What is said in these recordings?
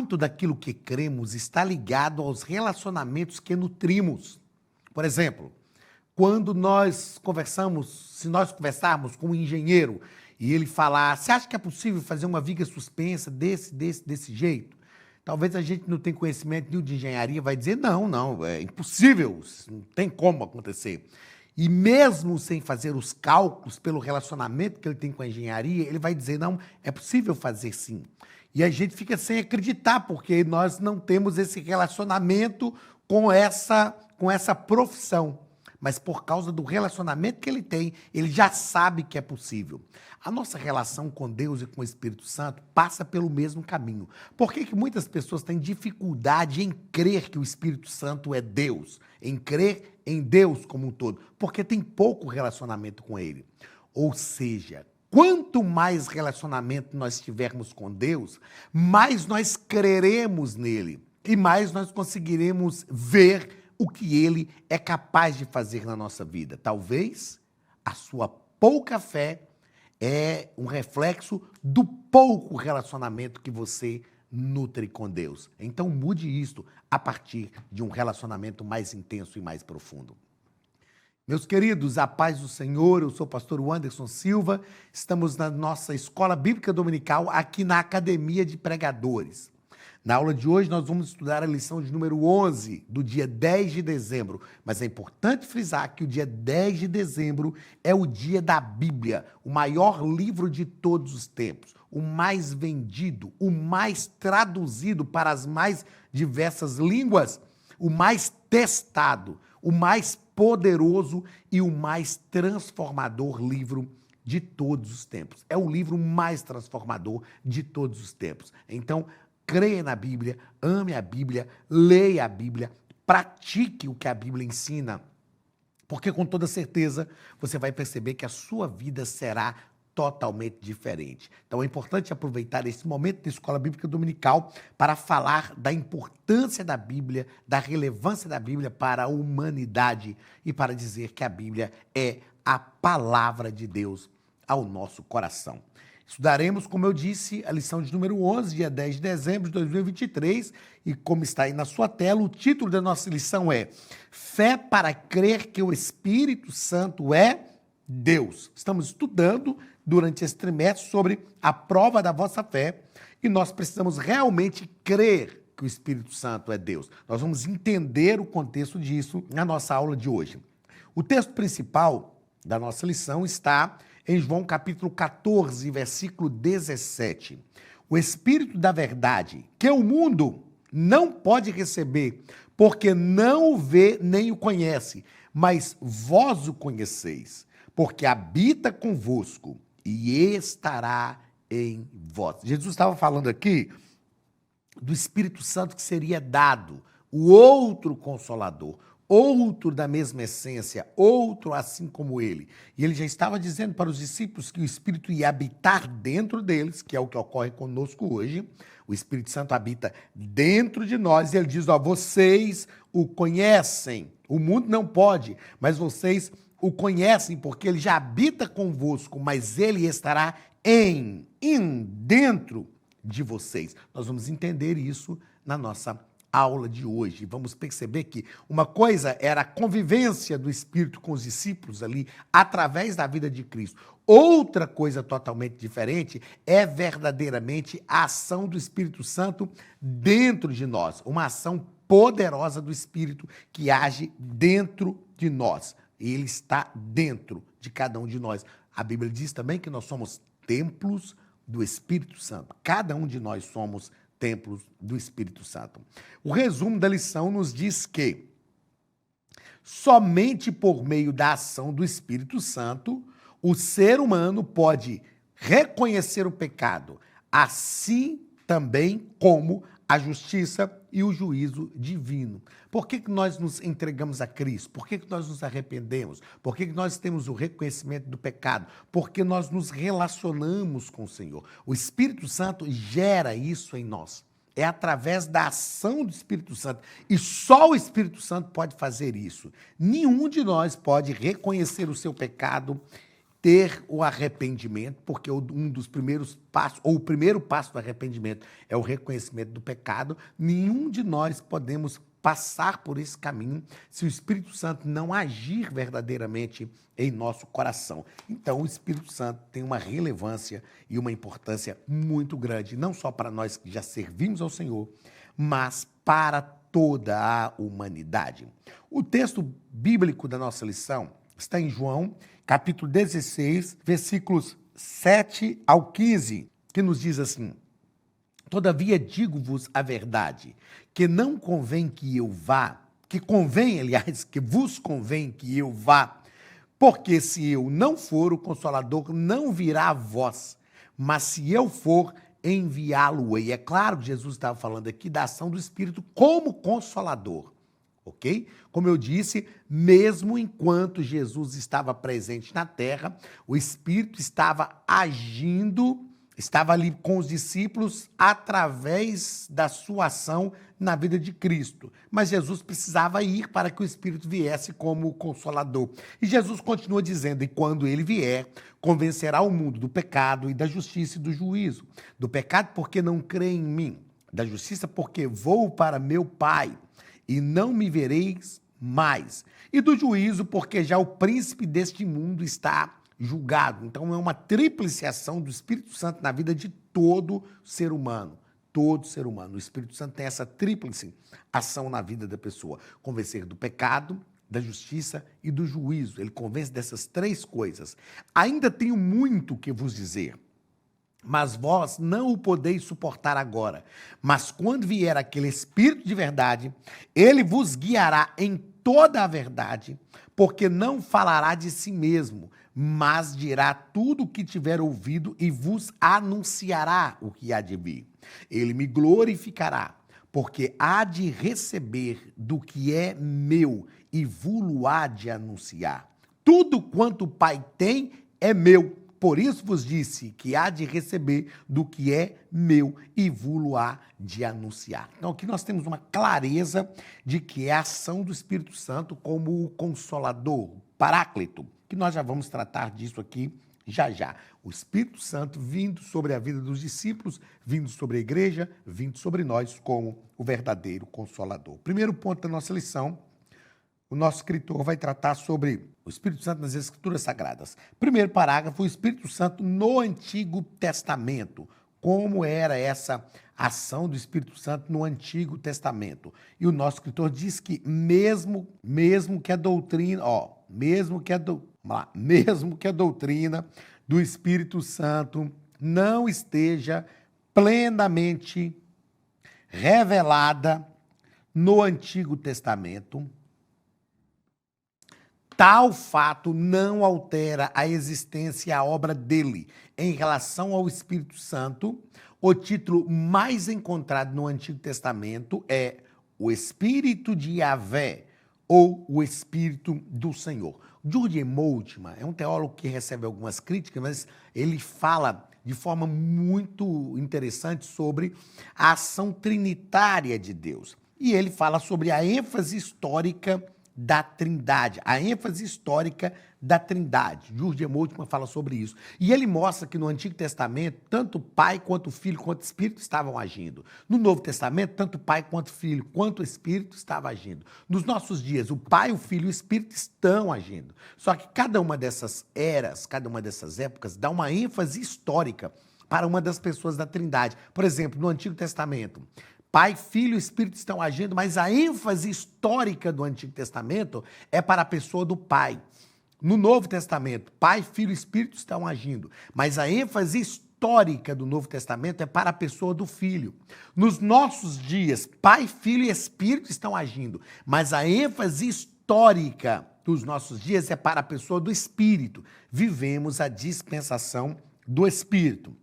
muito daquilo que cremos está ligado aos relacionamentos que nutrimos. Por exemplo, quando nós conversamos, se nós conversarmos com um engenheiro e ele falar, você acha que é possível fazer uma viga suspensa desse jeito? Talvez a gente não tenha conhecimento de engenharia, vai dizer, não, é impossível, não tem como acontecer. E mesmo sem fazer os cálculos pelo relacionamento que ele tem com a engenharia, ele vai dizer, não, é possível fazer sim. E a gente fica sem acreditar, porque nós não temos esse relacionamento com essa profissão. Mas por causa do relacionamento que ele tem, ele já sabe que é possível. A nossa relação com Deus e com o Espírito Santo passa pelo mesmo caminho. Por que muitas pessoas têm dificuldade em crer que o Espírito Santo é Deus? Em crer em Deus como um todo? Porque tem pouco relacionamento com Ele. Ou seja, quanto mais relacionamento nós tivermos com Deus, mais nós creremos nele e mais nós conseguiremos ver o que ele é capaz de fazer na nossa vida. Talvez a sua pouca fé é um reflexo do pouco relacionamento que você nutre com Deus. Então mude isto a partir de um relacionamento mais intenso e mais profundo. Meus queridos, a paz do Senhor, eu sou o pastor Anderson Silva, estamos na nossa Escola Bíblica Dominical aqui na Academia de Pregadores. Na aula de hoje, nós vamos estudar a lição de número 11, do dia 10 de dezembro. Mas é importante frisar que o dia 10 de dezembro é o dia da Bíblia, o maior livro de todos os tempos, o mais vendido, o mais traduzido para as mais diversas línguas, o mais testado, o mais poderoso e o mais transformador livro de todos os tempos. É o livro mais transformador de todos os tempos. Então, creia na Bíblia, ame a Bíblia, leia a Bíblia, pratique o que a Bíblia ensina, porque com toda certeza você vai perceber que a sua vida será totalmente diferente. Então é importante aproveitar esse momento da Escola Bíblica Dominical para falar da importância da Bíblia, da relevância da Bíblia para a humanidade e para dizer que a Bíblia é a palavra de Deus ao nosso coração. Estudaremos, como eu disse, a lição de número 11, dia 10 de dezembro de 2023, e como está aí na sua tela, o título da nossa lição é Fé para crer que o Espírito Santo é Deus. Estamos estudando durante esse trimestre sobre a prova da vossa fé e nós precisamos realmente crer que o Espírito Santo é Deus. Nós vamos entender o contexto disso na nossa aula de hoje. O texto principal da nossa lição está em João capítulo 14, versículo 17. O Espírito da verdade, que o mundo não pode receber, porque não o vê nem o conhece, mas vós o conheceis, porque habita convosco e estará em vós. Jesus estava falando aqui do Espírito Santo que seria dado, o outro Consolador, outro da mesma essência, outro assim como ele. E ele já estava dizendo para os discípulos que o Espírito ia habitar dentro deles, que é o que ocorre conosco hoje. O Espírito Santo habita dentro de nós e ele diz, vocês o conhecem. O mundo não pode, mas vocês o conhecem porque ele já habita convosco, mas ele estará dentro de vocês. Nós vamos entender isso na nossa aula de hoje. Vamos perceber que uma coisa era a convivência do Espírito com os discípulos ali, através da vida de Cristo. Outra coisa totalmente diferente é verdadeiramente a ação do Espírito Santo dentro de nós. Uma ação poderosa do Espírito que age dentro de nós. Ele está dentro de cada um de nós. A Bíblia diz também que nós somos templos do Espírito Santo. Cada um de nós somos templos do Espírito Santo. O resumo da lição nos diz que somente por meio da ação do Espírito Santo o ser humano pode reconhecer o pecado, assim também como a justiça e o juízo divino. Por que nós nos entregamos a Cristo? Por que nós nos arrependemos? Por que nós temos o reconhecimento do pecado? Porque nós nos relacionamos com o Senhor. O Espírito Santo gera isso em nós. É através da ação do Espírito Santo. E só o Espírito Santo pode fazer isso. Nenhum de nós pode reconhecer o seu pecado ter o arrependimento, porque um dos primeiros passos, ou o primeiro passo do arrependimento é o reconhecimento do pecado. Nenhum de nós podemos passar por esse caminho se o Espírito Santo não agir verdadeiramente em nosso coração. Então, o Espírito Santo tem uma relevância e uma importância muito grande, não só para nós que já servimos ao Senhor, mas para toda a humanidade. O texto bíblico da nossa lição está em João, capítulo 16, versículos 7 ao 15, que nos diz assim: todavia digo-vos a verdade, que não convém que eu vá, que convém, aliás, que vos convém que eu vá, porque se eu não for, o Consolador não virá a vós, mas se eu for, enviá-lo-ei. É claro que Jesus estava falando aqui da ação do Espírito como Consolador, ok? Como eu disse, mesmo enquanto Jesus estava presente na terra, o Espírito estava agindo, estava ali com os discípulos através da sua ação na vida de Cristo. Mas Jesus precisava ir para que o Espírito viesse como Consolador. E Jesus continua dizendo: e quando ele vier, convencerá o mundo do pecado e da justiça e do juízo. Do pecado porque não crê em mim, da justiça porque vou para meu Pai e não me vereis mais, e do juízo porque já o príncipe deste mundo está julgado. Então é uma tríplice ação do Espírito Santo na vida de todo ser humano. Todo ser humano. O Espírito Santo tem essa tríplice ação na vida da pessoa: convencer do pecado, da justiça e do juízo. Ele convence dessas três coisas. Ainda tenho muito que vos dizer, mas vós não o podeis suportar agora. Mas quando vier aquele Espírito de verdade, ele vos guiará em toda a verdade, porque não falará de si mesmo, mas dirá tudo o que tiver ouvido e vos anunciará o que há de vir. Ele me glorificará, porque há de receber do que é meu e vos há de anunciar. Tudo quanto o Pai tem é meu. Por isso vos disse que há de receber do que é meu e vos há de anunciar. Então aqui nós temos uma clareza de que é a ação do Espírito Santo como o Consolador, Paráclito, que nós já vamos tratar disso aqui já já. O Espírito Santo vindo sobre a vida dos discípulos, vindo sobre a igreja, vindo sobre nós como o verdadeiro Consolador. Primeiro ponto da nossa lição: o nosso escritor vai tratar sobre o Espírito Santo nas Escrituras Sagradas. Primeiro parágrafo: o Espírito Santo no Antigo Testamento. Como era essa ação do Espírito Santo no Antigo Testamento? E o nosso escritor diz que mesmo que a doutrina, mesmo que a doutrina do Espírito Santo não esteja plenamente revelada no Antigo Testamento, tal fato não altera a existência e a obra dele. Em relação ao Espírito Santo, o título mais encontrado no Antigo Testamento é o Espírito de Yahvé ou o Espírito do Senhor. Jurgen Moltmann é um teólogo que recebe algumas críticas, mas ele fala de forma muito interessante sobre a ação trinitária de Deus. E ele fala sobre a ênfase histórica da Trindade, a ênfase histórica da Trindade. Jurgen Moltmann fala sobre isso. E ele mostra que no Antigo Testamento, tanto o Pai, quanto o Filho, quanto o Espírito estavam agindo. No Novo Testamento, tanto o Pai, quanto o Filho, quanto o Espírito estava agindo. Nos nossos dias, o Pai, o Filho e o Espírito estão agindo. Só que cada uma dessas eras, cada uma dessas épocas, dá uma ênfase histórica para uma das pessoas da Trindade. Por exemplo, no Antigo Testamento, Pai, Filho e Espírito estão agindo, mas a ênfase histórica do Antigo Testamento é para a pessoa do Pai. No Novo Testamento, Pai, Filho e Espírito estão agindo, mas a ênfase histórica do Novo Testamento é para a pessoa do Filho. Nos nossos dias, Pai, Filho e Espírito estão agindo, mas a ênfase histórica dos nossos dias é para a pessoa do Espírito. Vivemos a dispensação do Espírito.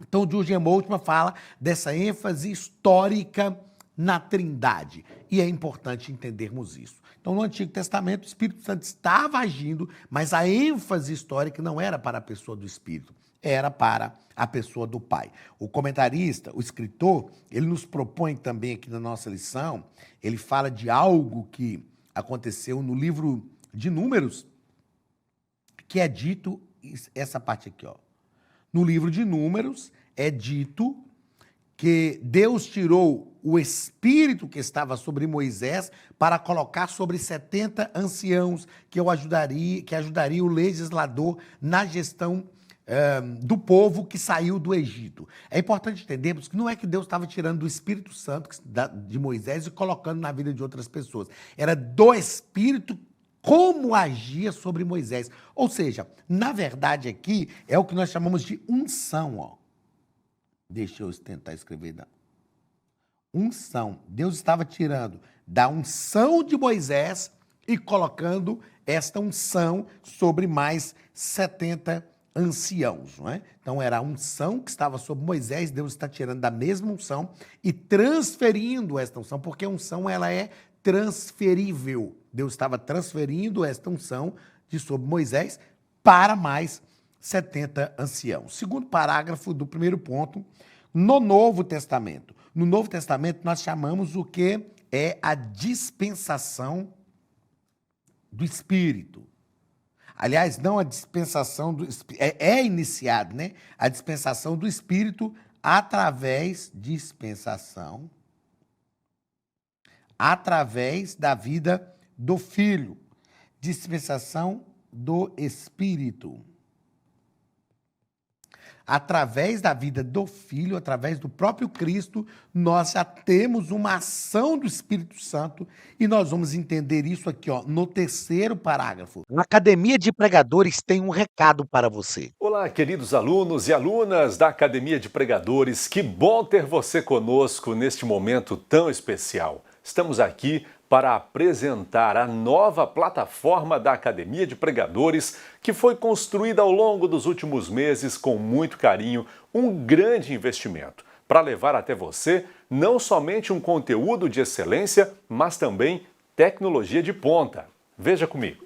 Então, Jurgen Moltmann fala dessa ênfase histórica na Trindade. E é importante entendermos isso. Então, no Antigo Testamento, o Espírito Santo estava agindo, mas a ênfase histórica não era para a pessoa do Espírito, era para a pessoa do Pai. O comentarista, o escritor, ele nos propõe também aqui na nossa lição, ele fala de algo que aconteceu no livro de Números, que é dito essa parte aqui, ó. No livro de Números é dito que Deus tirou o espírito que estava sobre Moisés para colocar sobre 70 anciãos que ajudaria o legislador na gestão do povo que saiu do Egito. É importante entendermos que não é que Deus estava tirando do Espírito Santo de Moisés e colocando na vida de outras pessoas. Era do Espírito como agia sobre Moisés. Ou seja, na verdade aqui é o que nós chamamos de unção, ó. Deixa eu tentar escrever. Não. Unção. Deus estava tirando da unção de Moisés e colocando esta unção sobre mais 70 anciãos. Não é? Então, era a unção que estava sobre Moisés, Deus está tirando da mesma unção e transferindo esta unção, porque a unção ela é transferível. Deus estava transferindo esta unção de sobre Moisés para mais 70 anciãos. Segundo parágrafo do primeiro ponto, no Novo Testamento. No Novo Testamento, nós chamamos o que é a dispensação do Espírito. Aliás, não a dispensação do Espírito, é iniciado, né? A dispensação do Espírito através da vida do Filho. Dispensação do Espírito. Através da vida do Filho, através do próprio Cristo, nós já temos uma ação do Espírito Santo e nós vamos entender isso aqui, ó, no terceiro parágrafo. A Academia de Pregadores tem um recado para você. Olá, queridos alunos e alunas da Academia de Pregadores, que bom ter você conosco neste momento tão especial. Estamos aqui para apresentar a nova plataforma da Academia de Pregadores, que foi construída ao longo dos últimos meses com muito carinho, um grande investimento, para levar até você não somente um conteúdo de excelência, mas também tecnologia de ponta. Veja comigo.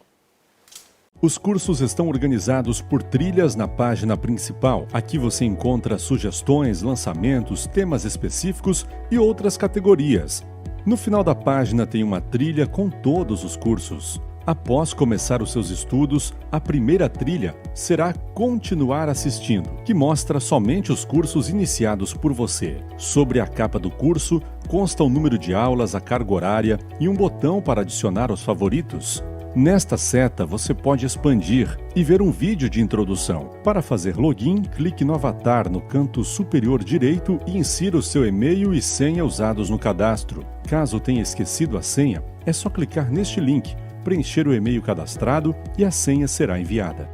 Os cursos estão organizados por trilhas na página principal. Aqui você encontra sugestões, lançamentos, temas específicos e outras categorias. No final da página tem uma trilha com todos os cursos. Após começar os seus estudos, a primeira trilha será Continuar assistindo, que mostra somente os cursos iniciados por você. Sobre a capa do curso, consta o número de aulas, a carga horária e um botão para adicionar os favoritos. Nesta seta, você pode expandir e ver um vídeo de introdução. Para fazer login, clique no avatar no canto superior direito e insira o seu e-mail e senha usados no cadastro. Caso tenha esquecido a senha, é só clicar neste link, preencher o e-mail cadastrado e a senha será enviada.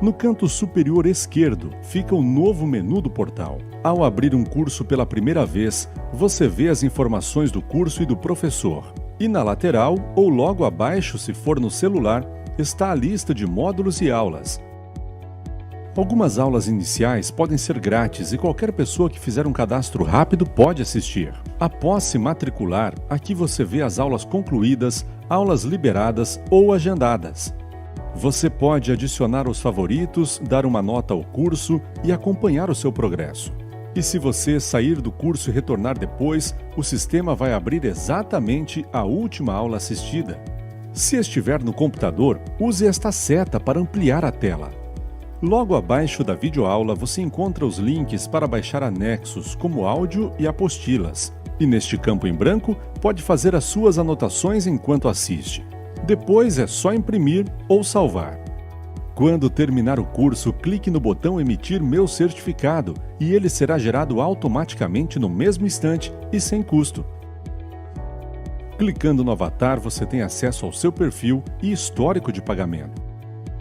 No canto superior esquerdo fica o novo menu do portal. Ao abrir um curso pela primeira vez, você vê as informações do curso e do professor. E na lateral, ou logo abaixo, se for no celular, está a lista de módulos e aulas. Algumas aulas iniciais podem ser grátis e qualquer pessoa que fizer um cadastro rápido pode assistir. Após se matricular, aqui você vê as aulas concluídas, aulas liberadas ou agendadas. Você pode adicionar os favoritos, dar uma nota ao curso e acompanhar o seu progresso. E se você sair do curso e retornar depois, o sistema vai abrir exatamente a última aula assistida. Se estiver no computador, use esta seta para ampliar a tela. Logo abaixo da videoaula você encontra os links para baixar anexos, como áudio e apostilas. E neste campo em branco, pode fazer as suas anotações enquanto assiste. Depois é só imprimir ou salvar. Quando terminar o curso, clique no botão Emitir meu certificado e ele será gerado automaticamente no mesmo instante e sem custo. Clicando no avatar, você tem acesso ao seu perfil e histórico de pagamento.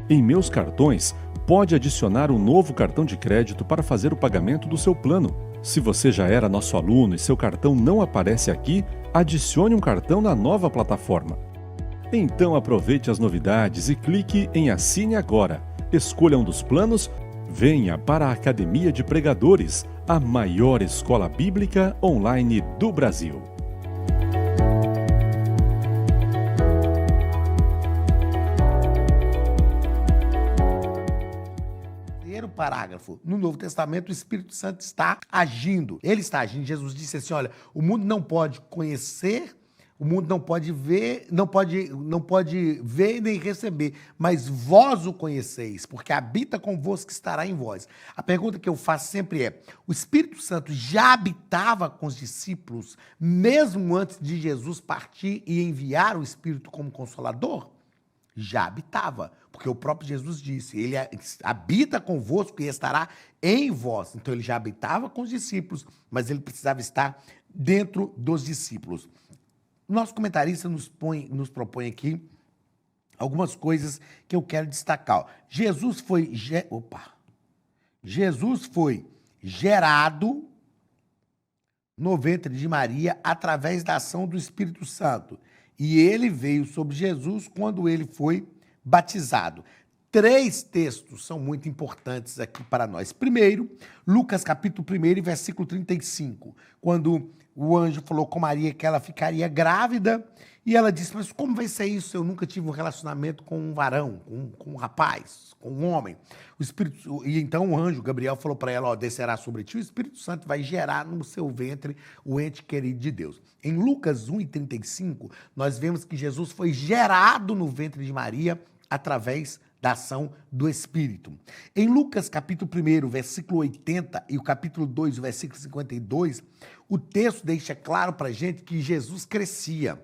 Em Meus Cartões, pode adicionar um novo cartão de crédito para fazer o pagamento do seu plano. Se você já era nosso aluno e seu cartão não aparece aqui, adicione um cartão na nova plataforma. Então aproveite as novidades e clique em Assine Agora. Escolha um dos planos, venha para a Academia de Pregadores, a maior escola bíblica online do Brasil. Primeiro parágrafo. No Novo Testamento, o Espírito Santo está agindo. Ele está agindo. Jesus disse assim, olha, o mundo não pode conhecer O mundo não pode ver, não pode ver nem receber, mas vós o conheceis, porque habita convosco, estará em vós. A pergunta que eu faço sempre é: o Espírito Santo já habitava com os discípulos, mesmo antes de Jesus partir e enviar o Espírito como Consolador? Já habitava, porque o próprio Jesus disse, ele habita convosco e estará em vós. Então ele já habitava com os discípulos, mas ele precisava estar dentro dos discípulos. Nosso comentarista nos propõe aqui algumas coisas que eu quero destacar. Jesus foi gerado no ventre de Maria através da ação do Espírito Santo. E ele veio sobre Jesus quando ele foi batizado. 3 textos são muito importantes aqui para nós. Primeiro, Lucas capítulo 1, versículo 35, quando o anjo falou com Maria que ela ficaria grávida, e ela disse, mas como vai ser isso? Eu nunca tive um relacionamento com um varão, com um rapaz, com um homem. E então o anjo, Gabriel, falou para ela, descerá sobre ti, o Espírito Santo vai gerar no seu ventre o ente querido de Deus. Em Lucas 1:35, nós vemos que Jesus foi gerado no ventre de Maria através da ação do Espírito. Em Lucas capítulo 1, versículo 80 e o capítulo 2, o versículo 52, o texto deixa claro para a gente que Jesus crescia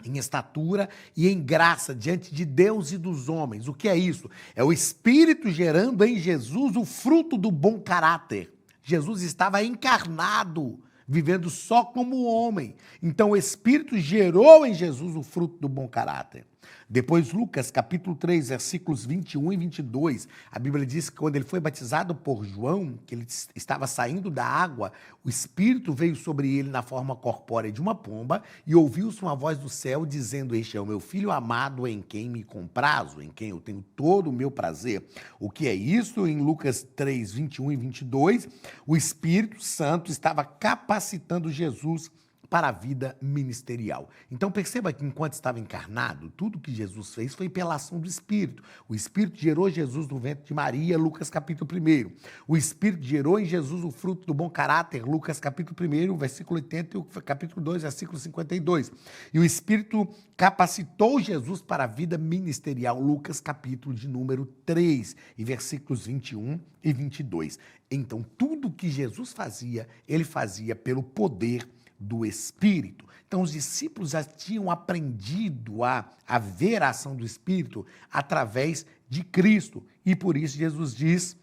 em estatura e em graça diante de Deus e dos homens. O que é isso? É o Espírito gerando em Jesus o fruto do bom caráter. Jesus estava encarnado, vivendo só como homem. Então o Espírito gerou em Jesus o fruto do bom caráter. Depois, Lucas, capítulo 3, versículos 21 e 22, a Bíblia diz que quando ele foi batizado por João, que ele estava saindo da água, o Espírito veio sobre ele na forma corpórea de uma pomba e ouviu-se uma voz do céu dizendo, este é o meu filho amado em quem me comprazo, em quem eu tenho todo o meu prazer. O que é isso? Em Lucas 3, 21 e 22, o Espírito Santo estava capacitando Jesus para a vida ministerial. Então perceba que enquanto estava encarnado, tudo que Jesus fez foi pela ação do Espírito. O Espírito gerou Jesus no ventre de Maria, Lucas capítulo 1. O Espírito gerou em Jesus o fruto do bom caráter, Lucas capítulo 1, versículo 80 e o capítulo 2, versículo 52. E o Espírito capacitou Jesus para a vida ministerial, Lucas capítulo de número 3 e versículos 21 e 22. Então tudo que Jesus fazia, ele fazia pelo poder do Espírito. Então, os discípulos já tinham aprendido a ver a ação do Espírito através de Cristo. E por isso Jesus diz,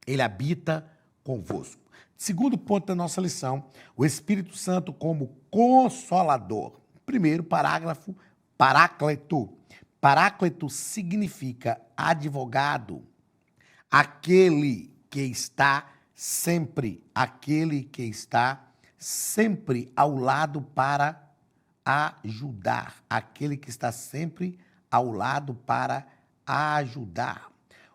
ele habita convosco. Segundo ponto da nossa lição, o Espírito Santo como consolador. Primeiro parágrafo, paráclito. Paráclito significa advogado, aquele que está sempre ao lado para ajudar. Aquele que está sempre ao lado para ajudar.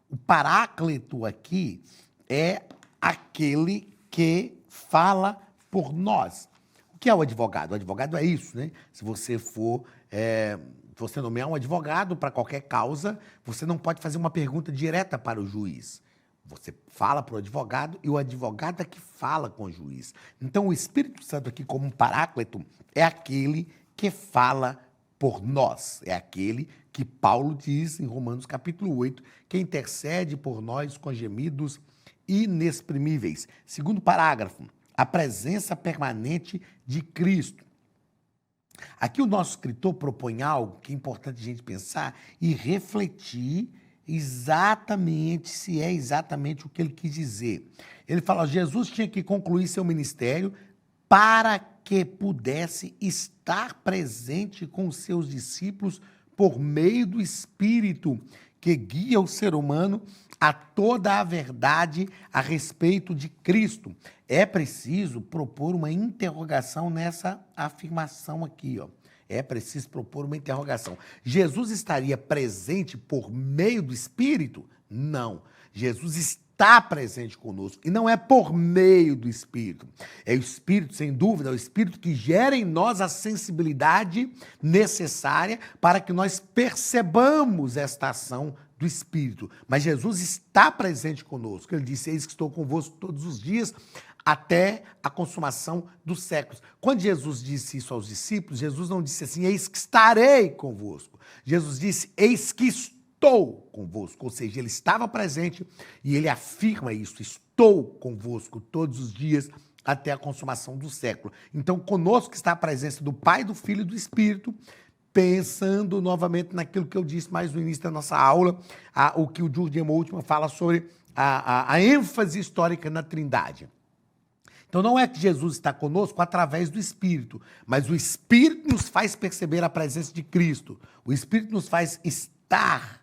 O paráclito aqui é aquele que fala por nós. O que é o advogado? O advogado é isso, né? Se você você nomear um advogado para qualquer causa, você não pode fazer uma pergunta direta para o juiz. Você fala para o advogado e o advogado é que fala com o juiz. Então, o Espírito Santo aqui, como um paráclito, é aquele que fala por nós. É aquele que Paulo diz em Romanos capítulo 8, que intercede por nós com gemidos inexprimíveis. Segundo parágrafo, a presença permanente de Cristo. Aqui o nosso escritor propõe algo que é importante a gente pensar e refletir exatamente se é exatamente o que ele quis dizer. Ele fala, Jesus tinha que concluir seu ministério para que pudesse estar presente com os seus discípulos por meio do Espírito que guia o ser humano a toda a verdade a respeito de Cristo. É preciso propor uma interrogação nessa afirmação aqui, ó. É preciso propor uma interrogação. Jesus estaria presente por meio do Espírito? Não. Jesus está presente conosco e não é por meio do Espírito. É o Espírito, sem dúvida, é o Espírito que gera em nós a sensibilidade necessária para que nós percebamos esta ação do Espírito. Mas Jesus está presente conosco. Ele disse, eis que estou convosco todos os dias até a consumação dos séculos. Quando Jesus disse isso aos discípulos, Jesus não disse assim, eis que estarei convosco. Jesus disse, eis que estou convosco. Ou seja, ele estava presente e ele afirma isso, estou convosco todos os dias até a consumação do século. Então, conosco está a presença do Pai, do Filho e do Espírito, pensando novamente naquilo que eu disse mais no início da nossa aula, o que o Jürgen Moltmann fala sobre a ênfase histórica na Trindade. Então não é que Jesus está conosco através do Espírito, mas o Espírito nos faz perceber a presença de Cristo. O Espírito nos faz estar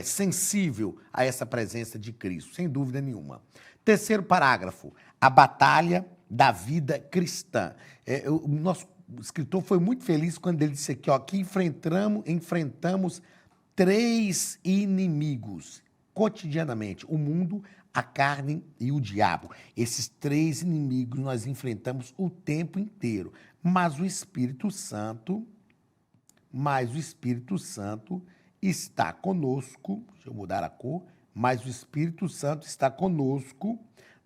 sensível a essa presença de Cristo, sem dúvida nenhuma. Terceiro parágrafo, a batalha da vida cristã. O nosso escritor foi muito feliz quando ele disse aqui, ó, que enfrentamos 3 inimigos cotidianamente, o mundo, a carne e o diabo. Esses 3 inimigos nós enfrentamos o tempo inteiro, mas o Espírito Santo está conosco, deixa eu mudar a cor, mas o Espírito Santo está conosco,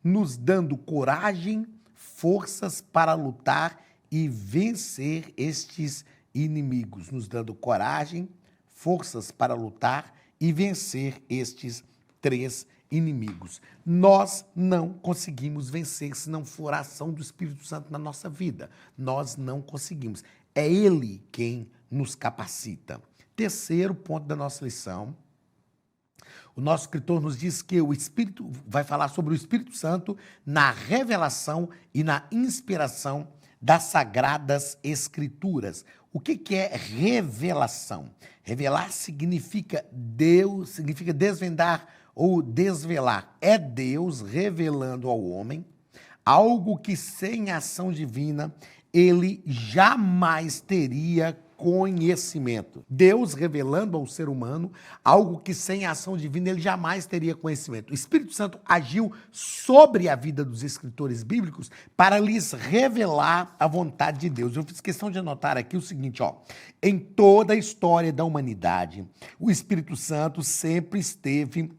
nos dando coragem, forças para lutar e vencer estes inimigos, nos dando coragem, forças para lutar e vencer estes 3 inimigos. Nós não conseguimos vencer se não for a ação do Espírito Santo na nossa vida. Nós não conseguimos. É Ele quem nos capacita. Terceiro ponto da nossa lição. O nosso escritor nos diz que o Espírito vai falar sobre o Espírito Santo na revelação e na inspiração das Sagradas Escrituras. O que é revelação? Revelar significa desvendar ou desvelar. É Deus revelando ao homem algo que sem ação divina ele jamais teria conhecimento. Deus revelando ao ser humano algo que sem ação divina ele jamais teria conhecimento. O Espírito Santo agiu sobre a vida dos escritores bíblicos para lhes revelar a vontade de Deus. Eu fiz questão de anotar aqui o seguinte, ó. Em toda a história da humanidade, o Espírito Santo sempre esteve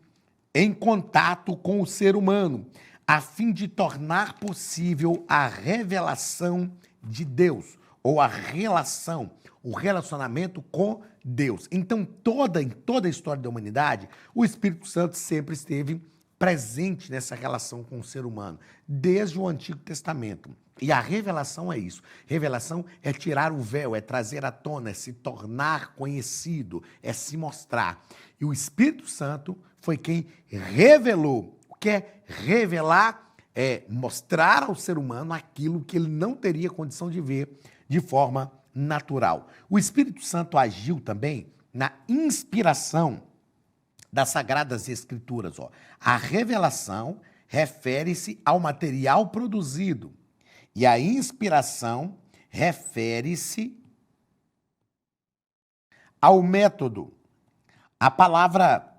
em contato com o ser humano, a fim de tornar possível a revelação de Deus, ou a relação, o relacionamento com Deus. Então, em toda a história da humanidade, o Espírito Santo sempre esteve presente nessa relação com o ser humano, desde o Antigo Testamento. E a revelação é isso. Revelação é tirar o véu, é trazer à tona, é se tornar conhecido, é se mostrar. E o Espírito Santo foi quem revelou. O que é revelar? É mostrar ao ser humano aquilo que ele não teria condição de ver de forma natural. O Espírito Santo agiu também na inspiração das Sagradas Escrituras. Ó. A revelação refere-se ao material produzido e a inspiração refere-se ao método. A palavra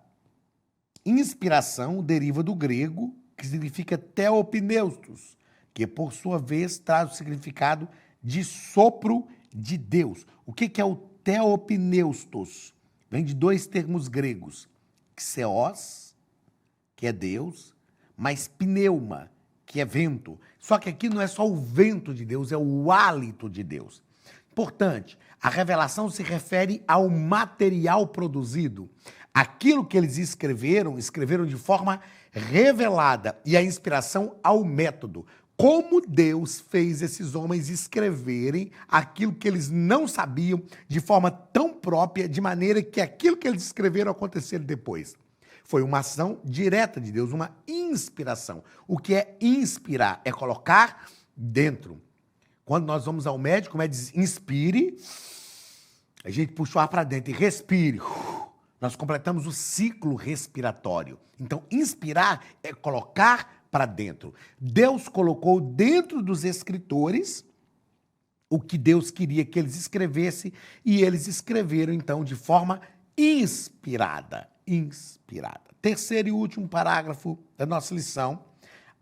inspiração deriva do grego, que significa theopneustos, que por sua vez traz o significado de sopro de Deus. O que é o theopneustos? Vem de 2 termos gregos, xeos, que é Deus, mas pneuma, que é vento. Só que aqui não é só o vento de Deus, é o hálito de Deus. Importante, a revelação se refere ao material produzido. Aquilo que eles escreveram de forma revelada, e a inspiração ao método. Como Deus fez esses homens escreverem aquilo que eles não sabiam de forma tão própria, de maneira que aquilo que eles escreveram acontecesse depois. Foi uma ação direta de Deus, uma inspiração. O que é inspirar? É colocar dentro. Quando nós vamos ao médico, o médico diz, inspire, a gente puxa o ar para dentro e respire. Nós completamos o ciclo respiratório. Então, inspirar é colocar para dentro. Deus colocou dentro dos escritores o que Deus queria que eles escrevessem e eles escreveram, então, de forma inspirada. Terceiro e último parágrafo da nossa lição,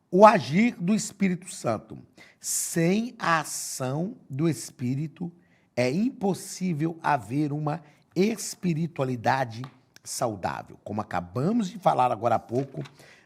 o agir do Espírito Santo. Sem a ação do Espírito, é impossível haver uma espiritualidade saudável. Como acabamos de falar agora há pouco,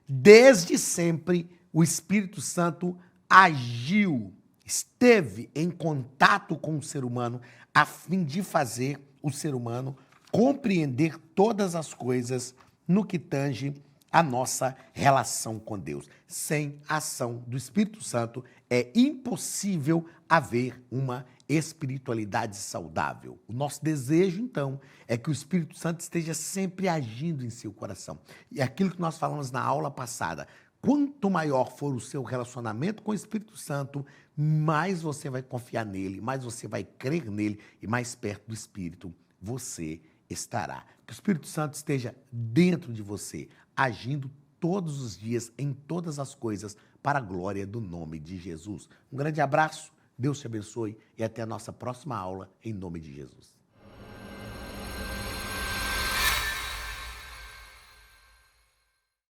desde sempre o Espírito Santo agiu, esteve em contato com o ser humano a fim de fazer o ser humano compreender todas as coisas no que tange a nossa relação com Deus. Sem a ação do Espírito Santo, é impossível haver uma espiritualidade saudável. O nosso desejo, então, é que o Espírito Santo esteja sempre agindo em seu coração. E aquilo que nós falamos na aula passada, quanto maior for o seu relacionamento com o Espírito Santo, mais você vai confiar nele, mais você vai crer nele e mais perto do Espírito você estará. Que o Espírito Santo esteja dentro de você, agindo todos os dias, em todas as coisas, para a glória do nome de Jesus. Um grande abraço, Deus te abençoe e até a nossa próxima aula, em nome de Jesus.